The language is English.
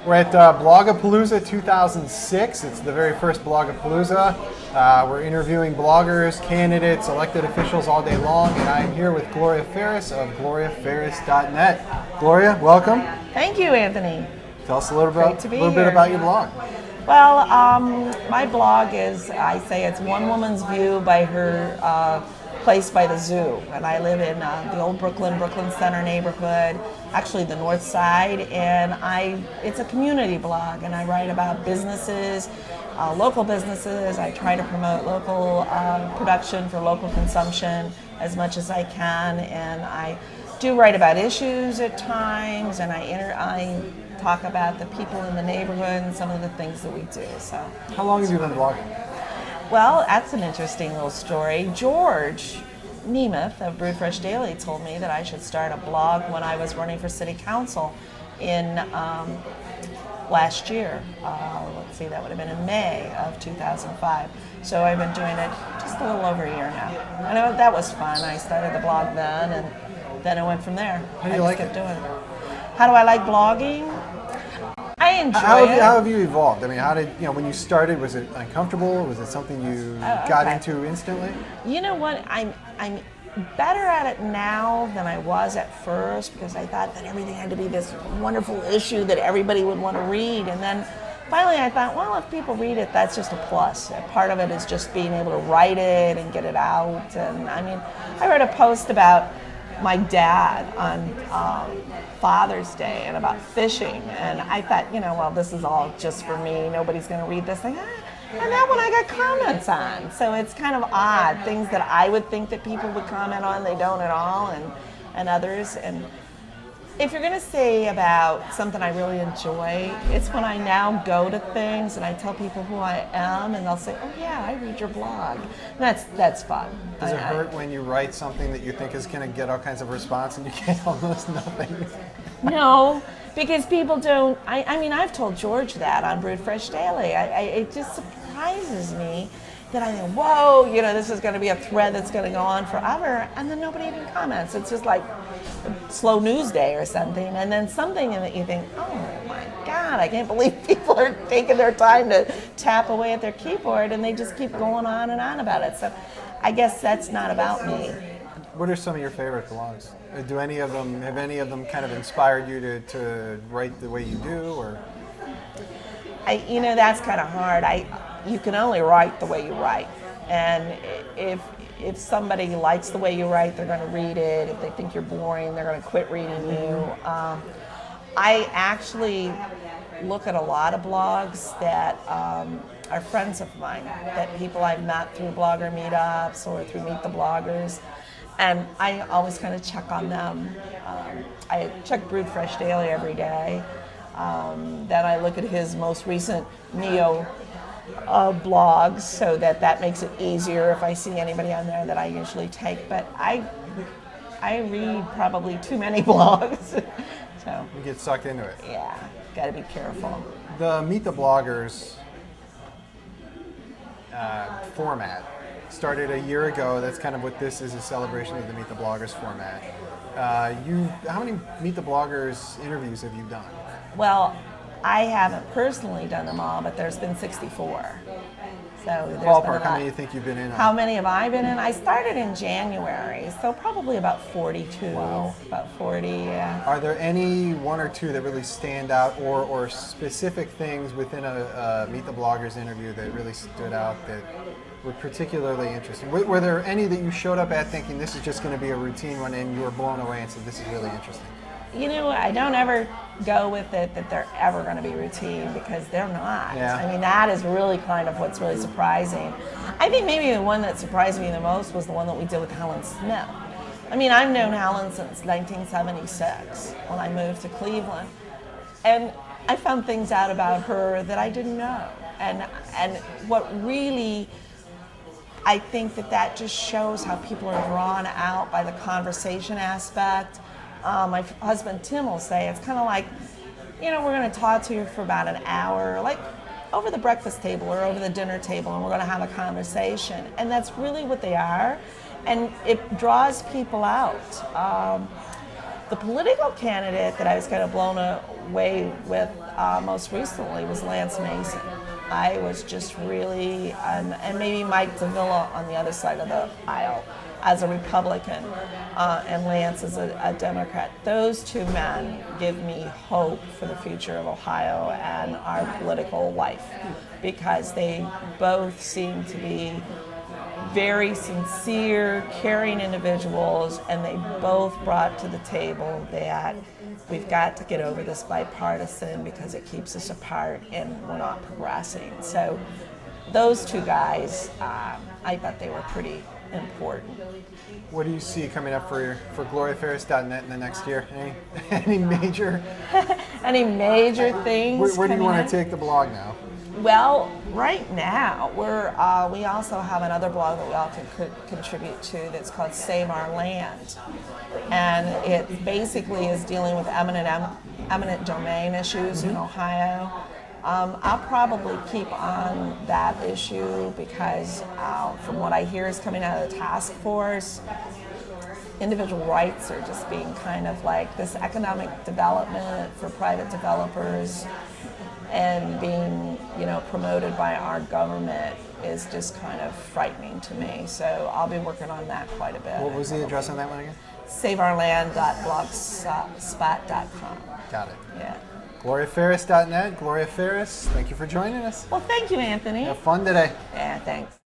We're at Bloggapalooza 2006. It's the very first Bloggapalooza. We're interviewing bloggers, candidates, elected officials all day long, and I'm here with Gloria Ferris of GloriaFerris.net. Gloria, welcome. Thank you, Anthony. Tell us a little bit here. about your blog. Well, my blog is, I say it's one woman's view by her place by the zoo. And I live in the old Brooklyn Center neighborhood, actually the north side, and it's a community blog, and I write about businesses, local businesses. I try to promote local production for local consumption as much as I can, and I do write about issues at times, and I talk about the people in the neighborhood and some of the things that we do. So, how long have you been blogging? Well, that's an interesting little story. George Nemeth of Brewed Fresh Daily told me that I should start a blog when I was running for city council in last year. Let's see, that would have been in May of 2005. So I've been doing it just a little over a year now. And that was fun. I started the blog then, and then it went from there. How do you like it? Doing it. How do I like blogging? I enjoy it. How have you evolved? I mean, how did, when you started, was it uncomfortable? Was it something you got into instantly? You know what? I'm better at it now than I was at first, because I thought that everything had to be this wonderful issue that everybody would want to read. And then finally I thought, well, if people read it, that's just a plus. Part of it is just being able to write it and get it out. And I mean, I wrote a post about my dad on Father's Day and about fishing, and I thought, well, this is all just for me, nobody's going to read this thing. And that one I got comments on, so it's kind of odd. Things that I would think that people would comment on, they don't at all, and others. And if you're going to say about something I really enjoy, it's when I now go to things and I tell people who I am, and they'll say, oh yeah, I read your blog. And that's fun. Does it hurt when you write something that you think is going to get all kinds of response and you get almost nothing? No, because people don't. I mean, I've told George that on Brewed Fresh Daily. It just surprises me that I think, whoa, this is going to be a thread that's going to go on forever, and then nobody even comments. It's just like a slow news day or something, and then something that you think, oh my God, I can't believe people are taking their time to tap away at their keyboard, and they just keep going on and on about it. So I guess that's not about me. What are some of your favorite blogs? Have any of them kind of inspired you to write the way you do, or? That's kind of hard. You can only write the way you write, and if somebody likes the way you write, they're going to read it. If they think you're boring, they're going to quit reading you. I actually look at a lot of blogs that are friends of mine, that people I've met through blogger meetups or through Meet the Bloggers, and I always kind of check on them. I check Brewed Fresh Daily every day. Then I look at his most recent Neo blogs, so that makes it easier if I see anybody on there that I usually take. But I read probably too many blogs. So you get sucked into it. Yeah, got to be careful. The Meet the Bloggers format started a year ago. That's kind of what this is, a celebration of the Meet the Bloggers format. How many Meet the Bloggers interviews have you done? Well, I haven't personally done them all, but there's been 64. So there's ballpark, how many do you think you've been in? How many have I been in? I started in January, so probably about 42. Wow. About 40, yeah. Are there any one or two that really stand out, or specific things within a Meet the Bloggers interview that really stood out that were particularly interesting? Were there any that you showed up at thinking this is just going to be a routine one, and you were blown away and said this is really interesting? I don't ever go with it that they're ever going to be routine, because they're not. Yeah. I mean, that is really kind of what's really surprising. I think maybe the one that surprised me the most was the one that we did with Helen Smith. I mean, I've known Helen since 1976 when I moved to Cleveland, and I found things out about her that I didn't know. And what really, I think that just shows how people are drawn out by the conversation aspect. My husband Tim will say it's kind of like, we're going to talk to you for about an hour, like over the breakfast table or over the dinner table, and we're going to have a conversation. And that's really what they are, and it draws people out. The political candidate that I was kind of blown way with most recently was Lance Mason. I was just really, and maybe Mike Davila on the other side of the aisle as a Republican, and Lance as a Democrat. Those two men give me hope for the future of Ohio and our political life, because they both seem to be very sincere, caring individuals, and they both brought to the table that we've got to get over this bipartisan because it keeps us apart and we're not progressing. So those two guys, I thought they were pretty important. What do you see coming up for GloriaFerris.net in the next year? Any major Any major things? Where do you want coming to take the blog now? Well, right now we also have another blog that we all can contribute to that's called Save Our Land, and it basically is dealing with eminent domain issues in Ohio. I'll probably keep on that issue because from what I hear is coming out of the task force, individual rights are just being kind of like this economic development for private developers and being, promoted by our government is just kind of frightening to me. So I'll be working on that quite a bit. What was the address on that one again? SaveOurLand.blogspot.com. Got it. Yeah. GloriaFerris.net. Gloria Ferris, thank you for joining us. Well, thank you, Anthony. Have fun today. Yeah, thanks.